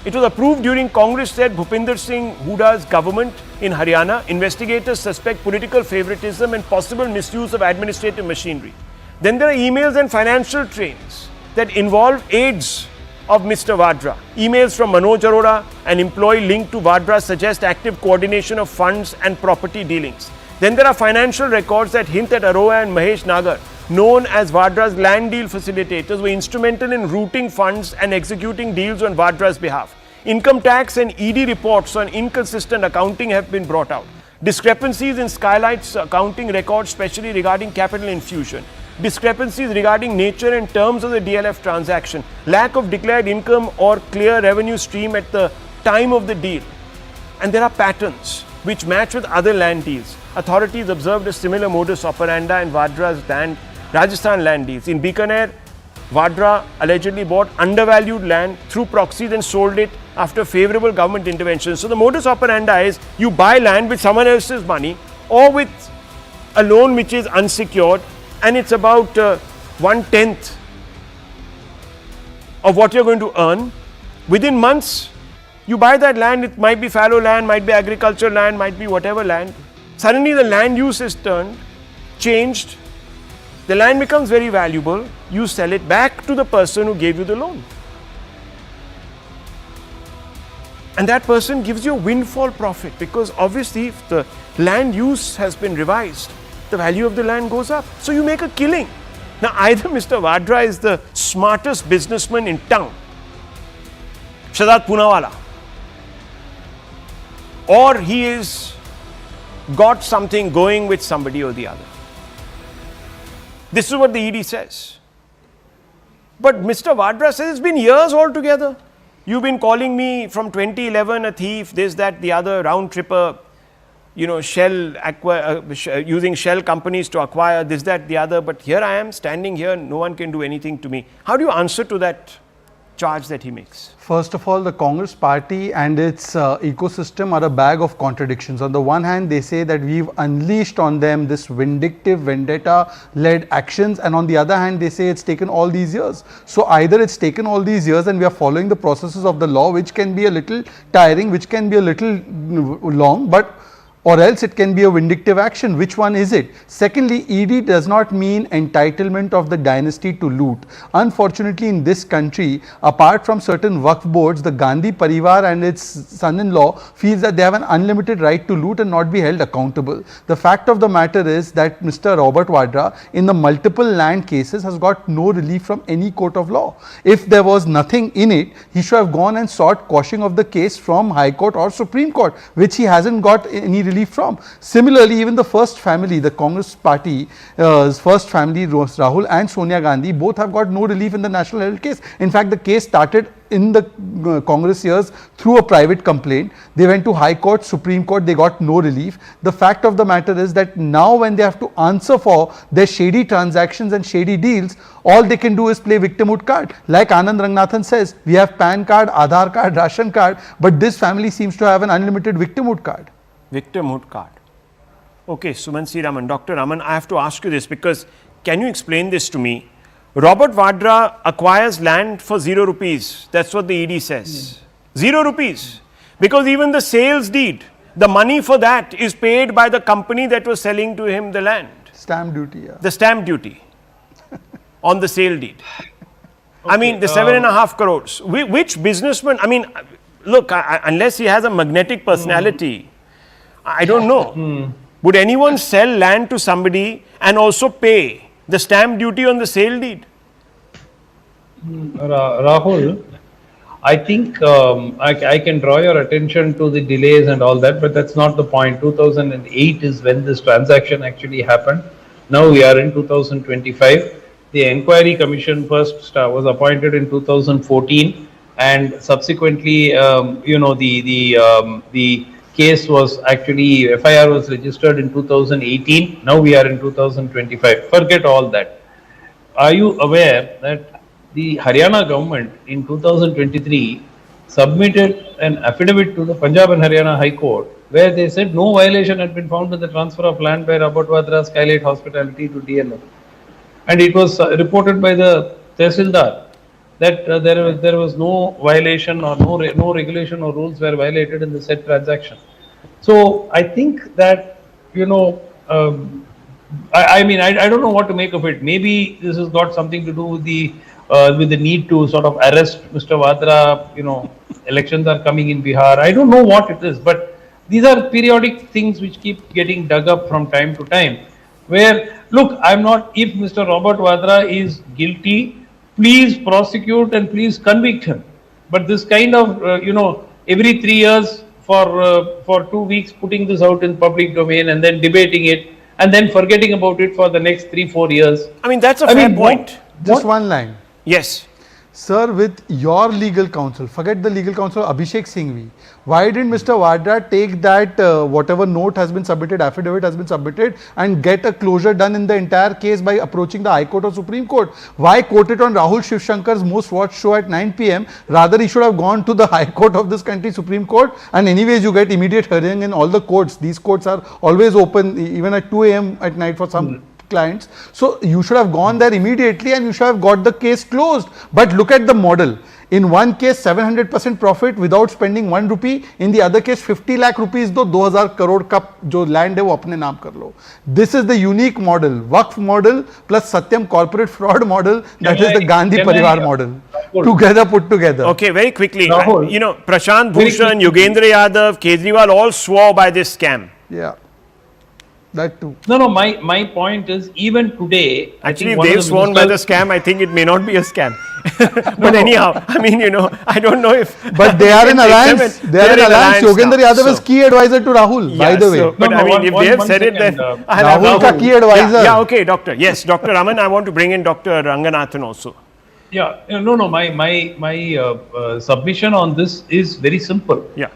It was approved during Congress-led Bhupinder Singh Huda's government in Haryana. Investigators suspect political favoritism and possible misuse of administrative machinery. Then there are emails and financial trains that involve aides of Mr. Vadra. Emails from Manoj Arora, an employee linked to Vadra, suggest active coordination of funds and property dealings. Then there are financial records that hint at Arora and Mahesh Nagar, known as Vadra's land deal facilitators, were instrumental in routing funds and executing deals on Vadra's behalf. Income tax and ED reports on inconsistent accounting have been brought out. Discrepancies in Skylight's accounting records, especially regarding capital infusion. Discrepancies regarding nature and terms of the DLF transaction. Lack of declared income or clear revenue stream at the time of the deal. And there are patterns which match with other land deals. Authorities observed a similar modus operandi in Vadra's Rajasthan land deals. In Bikaner, Vadra allegedly bought undervalued land through proxies and sold it after favorable government intervention. So the modus operandi is you buy land with someone else's money or with a loan which is unsecured, and it's about 1/10 of what you're going to earn. Within months, you buy that land. It might be fallow land, might be agricultural land, might be whatever land. Suddenly the land use is changed. The land becomes very valuable. You sell it back to the person who gave you the loan. And that person gives you a windfall profit, because obviously if the land use has been revised, the value of the land goes up. So you make a killing. Now either Mr. Vadra is the smartest businessman in town, Shahzad Poonawala, or he is got something going with somebody or the other. This is what the ED says. But Mr. Vadra says it's been years altogether. You've been calling me from 2011 a thief, this, that, the other, round tripper, using shell companies to acquire this, that, the other. But here I am standing here, no one can do anything to me. How do you answer to that charge that he makes? First of all, the Congress party and its ecosystem are a bag of contradictions. On the one hand, they say that we've unleashed on them this vindictive, vendetta-led actions, and on the other hand, they say it's taken all these years. So either it's taken all these years and we are following the processes of the law, which can be a little tiring, which can be a little long, or else it can be a vindictive action. Which one is it? Secondly, ED does not mean entitlement of the dynasty to loot. Unfortunately, in this country, apart from certain Waqf boards, the Gandhi Parivar and its son-in-law feels that they have an unlimited right to loot and not be held accountable. The fact of the matter is that Mr. Robert Vadra, in the multiple land cases, has got no relief from any court of law. If there was nothing in it, he should have gone and sought quashing of the case from High Court or Supreme Court, which he hasn't got any relief from. Similarly, even the first family, the Congress party, first family, Rahul and Sonia Gandhi, both have got no relief in the National Herald case. In fact, the case started in the Congress years through a private complaint. They went to High Court, Supreme Court, they got no relief. The fact of the matter is that now when they have to answer for their shady transactions and shady deals, all they can do is play victimhood card. Like Anand Ranganathan says, we have PAN card, Aadhaar card, Ration card, but this family seems to have an unlimited victimhood card. Victimhood card. Okay, Suman C. Raman. Dr. Raman, I have to ask you this, because can you explain this to me? Robert Vadra acquires land for 0 rupees. That's what the ED says. 0 rupees. Because even the sales deed, the money for that is paid by the company that was selling to him the land. Stamp duty, yeah. The stamp duty on the sale deed. Okay, I mean, the 7.5 crores. Which businessman, I mean, look, unless he has a magnetic personality, I don't know. Would anyone sell land to somebody and also pay the stamp duty on the sale deed? Rahul, I think I can draw your attention to the delays and all that, but that's not the point. 2008 is when this transaction actually happened. Now we are in 2025. The inquiry commission first was appointed in 2014, and subsequently, the case was actually, FIR was registered in 2018. Now we are in 2025. Forget all that. Are you aware that the Haryana government in 2023 submitted an affidavit to the Punjab and Haryana High Court where they said no violation had been found in the transfer of land by Robert Vadra Skylight Hospitality to DLF. And it was reported by the Tehsildar that there was no violation or no regulation or rules were violated in the said transaction. So I think that, I don't know what to make of it. Maybe this has got something to do with the need to sort of arrest Mr. Vadra. Elections are coming in Bihar. I don't know what it is, but these are periodic things which keep getting dug up from time to time. Where, look, if Mr. Robert Vadra is guilty, please prosecute and please convict him. But this kind of, every 3 years for 2 weeks putting this out in public domain and then debating it and then forgetting about it for the next 3-4 years. I mean, that's a fair point. Just one line. Yes. Sir, with your legal counsel, forget the legal counsel Abhishek Singhvi. Why didn't Mr. Vadra take that whatever note has been submitted, affidavit has been submitted, and get a closure done in the entire case by approaching the High Court or Supreme Court? Why quote it on Rahul Shivshankar's most watched show at 9 p.m? Rather, he should have gone to the High Court of this country, Supreme Court, and anyways, you get immediate hearing in all the courts. These courts are always open, even at 2 a.m. at night for some clients. So you should have gone there immediately and you should have got the case closed. But look at the model. In one case 700% profit without spending 1 rupee. In the other case 50 lakh rupees दो 2000 crore का जो land है वो अपने नाम कर लो. This is the unique model. Waqf model plus Satyam corporate fraud model. That is the Gandhi Parivar model. Together put together. Okay, very quickly. You know, Prashant Bhushan, Yogendra Yadav, Kejriwal all swore by this scam. Yeah. That too. No, my point is, even today, Actually, if they've sworn by the scam, I think it may not be a scam. But anyhow, I mean, you know, I don't know if... But they are in alliance. They are in alliance. Yogendra Yadav is key advisor to Rahul, by the way. So, but I mean, if they have said it, then... Rahul ka key advisor. Yeah, okay, doctor. Yes, Dr. Raman, I want to bring in Dr. Ranganathan also. Yeah, no, my submission on this is very simple. Yeah.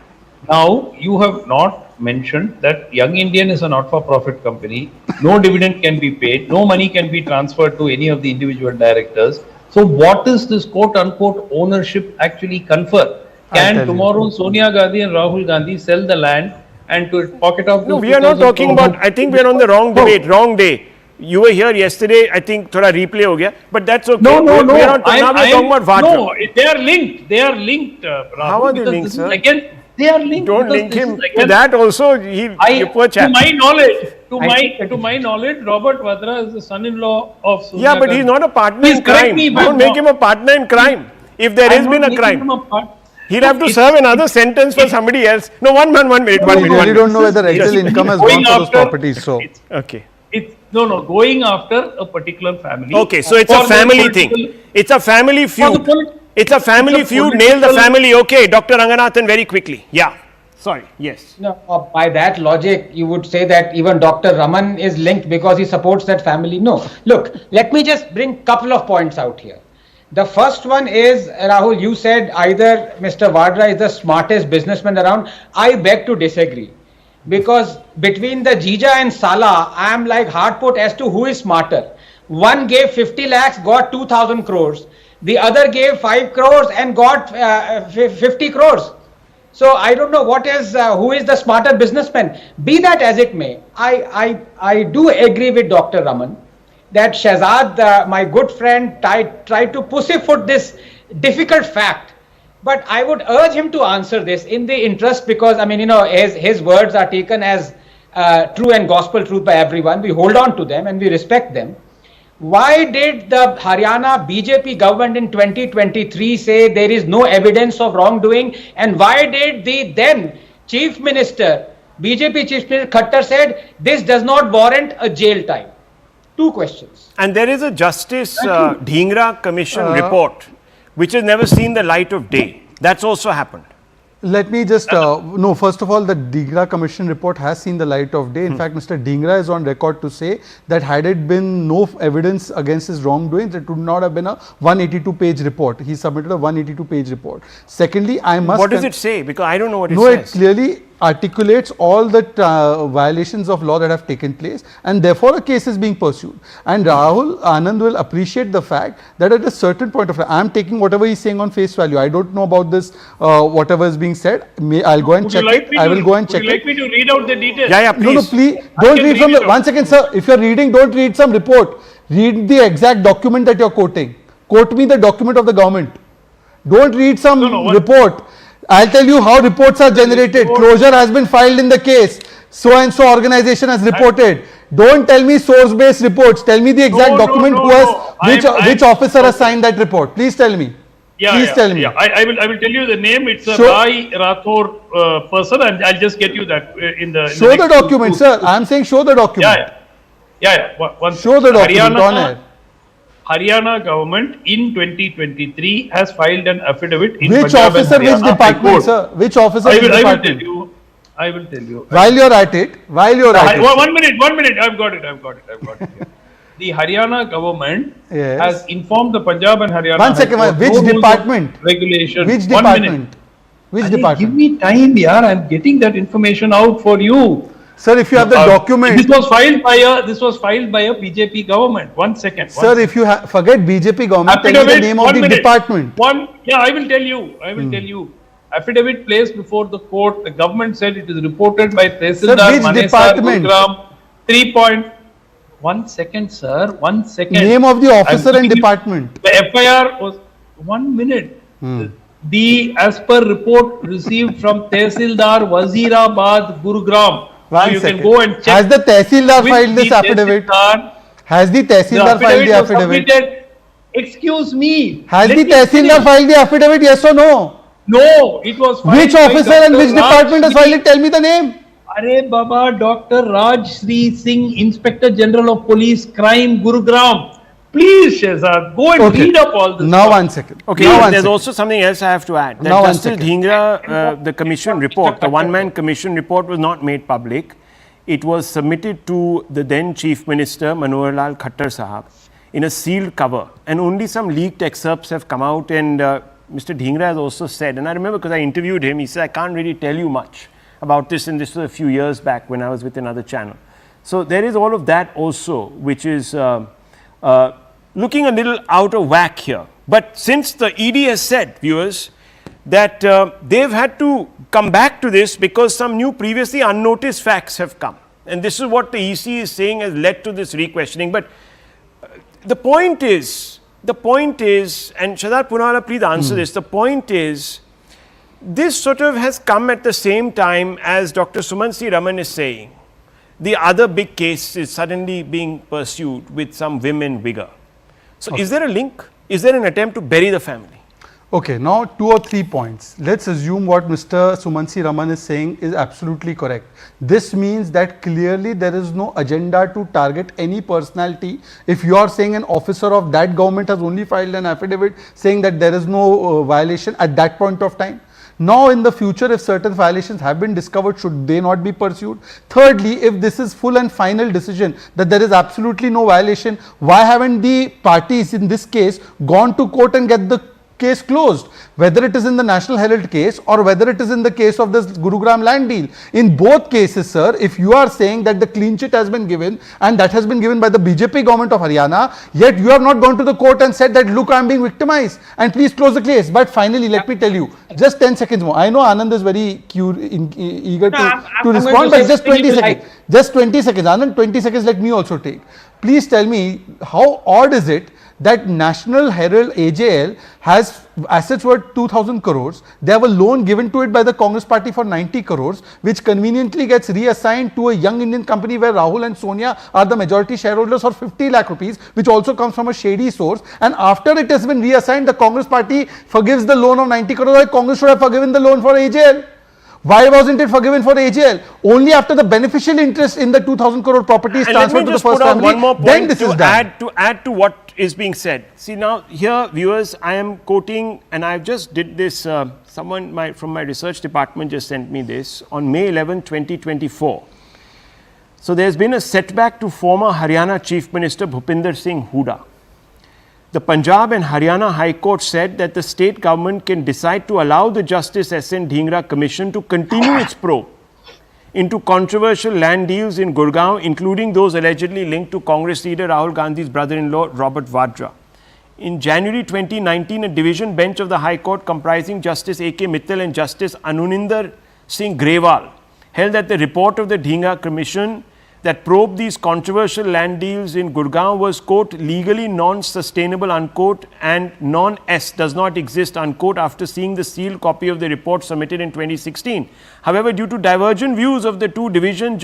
Now, you have not mentioned that Young Indian is a not-for-profit company. No dividend can be paid. No money can be transferred to any of the individual directors. So, what is this quote-unquote ownership actually confer? Can tomorrow Sonia Gandhi and Rahul Gandhi sell the land and to pocket off? No, we are not talking about. I think we are on the wrong debate, wrong day. You were here yesterday. I think thoda replay ho gaya, but that's okay. No. We are not talking about Vadra. No, they are linked. They are linked. Rahul, how are they linked, sir? Again, they are linked. Don't link him to that also. You poor chap. To my knowledge, Robert Vadra is the son-in-law of Sonia Yeah, but Gandhi. he's not a partner in crime. Don't make him a partner in crime. If there has been a crime, he'll have to serve another sentence for somebody else. No, one minute. We really don't know whether rental income has gone for those properties. So okay. Going after a particular family. Okay, so it's a family thing. It's a family feud. It's a family feud. Nail the family. Okay, Dr. Ranganathan, very quickly. Yeah. Sorry. Yes. No, by that logic, you would say that even Dr. Raman is linked because he supports that family. No. Look, let me just bring a couple of points out here. The first one is, Rahul, you said either Mr. Vadra is the smartest businessman around. I beg to disagree. Because between the Jija and Sala, I am like hard put as to who is smarter. One gave 50 lakhs, got 2,000 crores. The other gave 5 crores and got 50 crores. So I don't know what is who is the smarter businessman. Be that as it may, I do agree with Dr. Raman that Shahzad, my good friend, tried to pussyfoot this difficult fact. But I would urge him to answer this in the interest, because I mean, you know, his words are taken as true and gospel truth by everyone. We hold on to them and we respect them. Why did the Haryana BJP government in 2023 say there is no evidence of wrongdoing? And why did the then Chief Minister, BJP Chief Minister Khattar said this does not warrant a jail time? Two questions. And there is a Justice Dhankhar Commission report which has never seen the light of day. That's also happened. Let me just, no, first of all, the Dhankhar Commission report has seen the light of day. In fact, Mr. Dhankhar is on record to say that had it been no evidence against his wrongdoings, it would not have been a 182-page report. He submitted a 182-page report. Secondly, I must... What does it say? Because I don't know what it says. No, it clearly articulates all the violations of law that have taken place, and therefore a case is being pursued. And Rahul Anand will appreciate the fact that at a certain point of time, I am taking whatever he is saying on face value. I don't know about this, whatever is being said. I'll go and check it. I will go and check it. Would you like me to read out the details? Yeah, please. No, please. Don't read from the... One second, sir. If you are reading, don't read some report. Read the exact document that you are quoting. Quote me the document of the government. Don't read some report. I'll tell you how reports are generated. Closure has been filed in the case. So and so organization has reported. Don't tell me source-based reports. Tell me the exact document which officer has signed that report. Please tell me. Please tell me. Yeah, I will tell you the name. It's a Rai Rathore person, and I'll just get you that in the. Show the document, sir. I am saying show the document. Yeah. Show the document on air. Haryana government in 2023 has filed an affidavit in which Punjab officer, and which department, sir? Which officer, which department? I will tell you. While you're at it, 1 minute, I've got it here. the Haryana government Yes. has informed the Punjab and Haryana. One second, High Court, which no rules of department? Regulation. Which 1 minute. department? Which Give department? me time, yaar. I'm getting that information out for you. Sir, if you have the document. This was filed by a BJP government. 1 second. Sir, if you forget BJP government, tell me the name of the department. I will tell you. Tell you. Affidavit placed before the court. The government said it is reported by Tehsildar which Manesar department? Gurugram. 1 second, sir. 1 second. Name of the officer I'm and giving you- department. The FIR was 1 minute. As per report received from Tehsildar Wazirabad Gurugram. So you can go and check. Has the Tehsildar with filed this the affidavit? Tehsildar. Has the Tehsildar filed the was affidavit? submitted. Excuse me. Has Let the me Tehsildar finish. filed the affidavit? Yes or no? No, it was filed Which by officer and Dr. which department has Raj filed it? Tell me the name. Are Baba, Dr. Raj Sri Singh, Inspector General of Police, Crime, Gurugram. Please, Shehzad, go and Okay. read up all this. Now stuff. 1 second. Okay, Now one there's second. also something else I have to add. That Now one Justice second. Dhingra, the commission report, the one-man commission report was not made public. It was submitted to the then Chief Minister, Manohar Lal Khattar Sahab, in a sealed cover. And only some leaked excerpts have come out, and Mr. Dhingra has also said, and I remember because I interviewed him, he said, I can't really tell you much about this, and this was a few years back when I was with another channel. So there is all of that also, which is looking a little out of whack here. But since the ED has said, viewers, that they've had to come back to this because some new previously unnoticed facts have come. And this is what the EC is saying has led to this re-questioning. But the point is, and Shahzad Poonawalla, please answer this, the point is, this sort of has come at the same time as Dr. Sumansi Raman is saying. The other big case is suddenly being pursued with some women vigor. So is there a link? Is there an attempt to bury the family? Okay, now 2 or 3 points. Let's assume what Mr. Sumansi Raman is saying is absolutely correct. This means that clearly there is no agenda to target any personality. If you are saying an officer of that government has only filed an affidavit saying that there is no violation at that point of time. Now in the future, if certain violations have been discovered, should they not be pursued? Thirdly, if this is full and final decision that there is absolutely no violation, why haven't the parties in this case gone to court and get the case closed, whether it is in the National Herald case or whether it is in the case of this Gurugram land deal? In both cases, sir, if you are saying that the clean chit has been given and that has been given by the BJP government of Haryana, yet you have not gone to the court and said that, look, I am being victimized and please close the case. But finally, let me tell you, just 10 seconds more. I know Anand is very eager to respond, but just 20 seconds. Just 20 seconds. Anand, 20 seconds, let me also take. Please tell me, how odd is it that National Herald AJL has assets worth 2,000 crores. They have a loan given to it by the Congress party for 90 crores, which conveniently gets reassigned to a young Indian company where Rahul and Sonia are the majority shareholders for 50 lakh rupees, which also comes from a shady source. And after it has been reassigned, the Congress party forgives the loan of 90 crores. Like Congress should have forgiven the loan for AJL. Why wasn't it forgiven for AJL? Only after the beneficial interest in the 2,000 crore property is transferred to the first family. One more point then this is done. to add to what is being said. See now here, viewers, I am quoting, and I just did this. Someone from my research department just sent me this on May 11, 2024. So there's been a setback to former Haryana Chief Minister Bhupinder Singh Hooda. The Punjab and Haryana High Court said that the state government can decide to allow the Justice S.N. Dhingra Commission to continue its probe into controversial land deals in Gurgaon, including those allegedly linked to Congress leader Rahul Gandhi's brother-in-law Robert Vadra. In January 2019, a division bench of the High Court comprising Justice A.K. Mittal and Justice Anuninder Singh Grewal held that the report of the Dhingra Commission that probed these controversial land deals in Gurgaon was, quote, legally non-sustainable, unquote, and non-S does not exist, unquote, after seeing the sealed copy of the report submitted in 2016. However, due to divergent views of the two division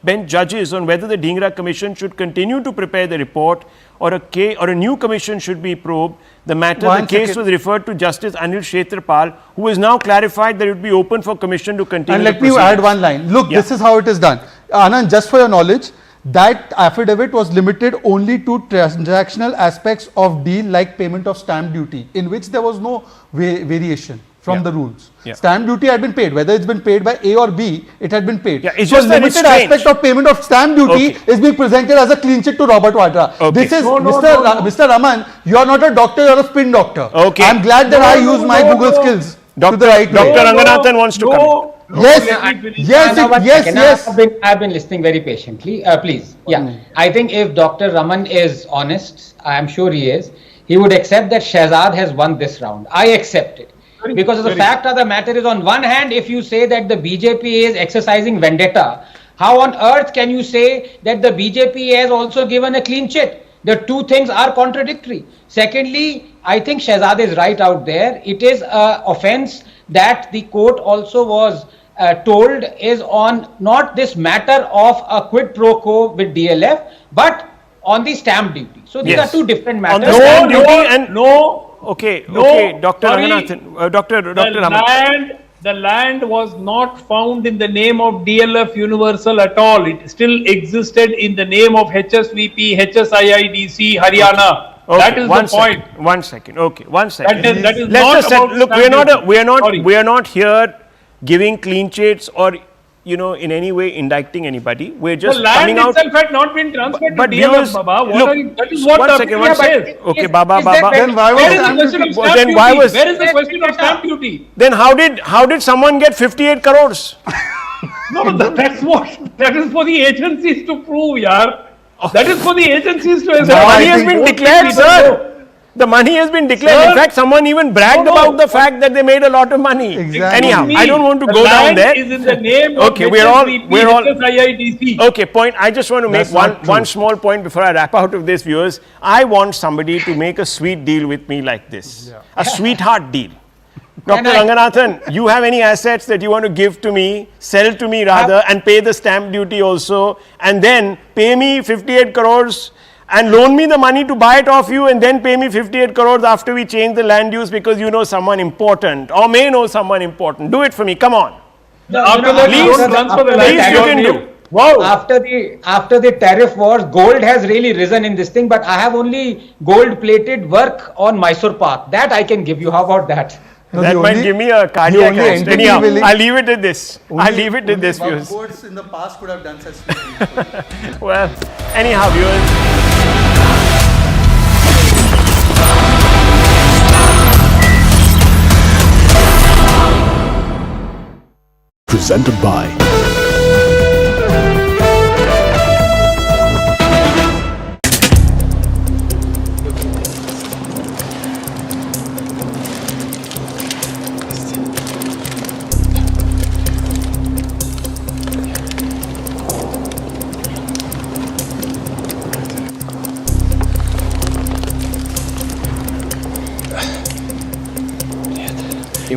bench judges on whether the Dhingra Commission should continue to prepare the report or a new commission should be probed, the case was referred to Justice Anil Kshetrapal, who has now clarified that it would be open for commission to continue. And let me add one line. Look, this is how it is done. Anand, just for your knowledge, that affidavit was limited only to transactional aspects of deal like payment of stamp duty, in which there was no variation. from the rules. Stamp duty had been paid, whether it's been paid by A or B, it had been paid. Yeah, it's so just that limited it's strange. aspect of payment of stamp duty is being presented as a clean chit to Robert Vadra. Okay. This is Mr. Raman, you are not a doctor, you are a spin doctor. Okay. I'm glad that I use my Google skills to the right way. Dr. Ranganathan wants to come in. Yes. I've been listening very patiently. Please. Yeah. I think if Dr. Raman is honest, I am sure he is, he would accept that Shehzad has won this round. I accept it. Because the fact of the matter is, on one hand, if you say that the BJP is exercising vendetta, how on earth can you say that the BJP has also given a clean chit? The two things are contradictory. Secondly, I think Shehzad is right out there. It is an offence that the court also was told is on not this matter of a quid pro quo with DLF, but on the stamp duty. So these are two different matters. On the stamp duty and Okay, Dr. Ranganathan, Dr. Raman. The land was not found in the name of DLF Universal at all. It still existed in the name of HSVP, HSIIDC, Haryana. Okay, that is the point. One second. Okay, one second. That is Let's not just about look. stamp We are not here giving clean chits or in any way indicting anybody. We're just coming out. The land itself had not been transferred to DLF, viewers, Baba. look, That is what one the second, Baba says. Okay, Baba. Then why was Where is the stamp question duty? of stamp Then duty? why was- Where is the question of stamp duty? Then how did someone get 58 crores? No, that is for the agencies to prove, yaar. That is for the agencies to The money has been declared, sir. The money has been declared. In fact, someone even bragged about the fact that they made a lot of money. Exactly. Anyhow, I don't want to go down there. Is in the name of Okay, we're all HSIIDC. Okay, point. I just want to make one small point before I wrap out of this, viewers. I want somebody to make a sweet deal with me like this. A sweetheart deal. Dr. Ranganathan, you have any assets that you want to give to me, sell to me rather, and pay the stamp duty also, and then pay me 58 crores and loan me the money to buy it off you, and then pay me 58 crores after we change the land use because you know someone important or may know someone important. Do it for me. Come on. After that, you don't transfer the land. Please, you can do. Wow. After the tariff wars, gold has really risen in this thing, but I have only gold-plated work on Mysore Park. That I can give you. How about that? No, That might give me a cardiac arrest. Anyhow, willing- I'll leave it at this. I'll leave it at this, viewers. Courts in the past could have done such things. Well, anyhow, viewers. Presented by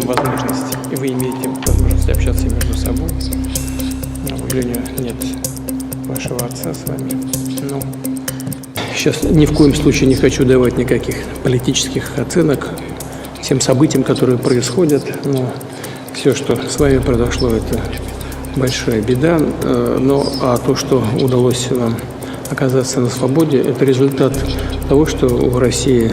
возможность, и вы имеете возможность общаться между собой. Но, к сожалению, нет вашего отца с вами. Ну, сейчас ни в коем случае не хочу давать никаких политических оценок тем событиям, которые происходят. Но все, что с вами произошло, это большая беда. А то, что удалось вам оказаться на свободе, это результат того, что в России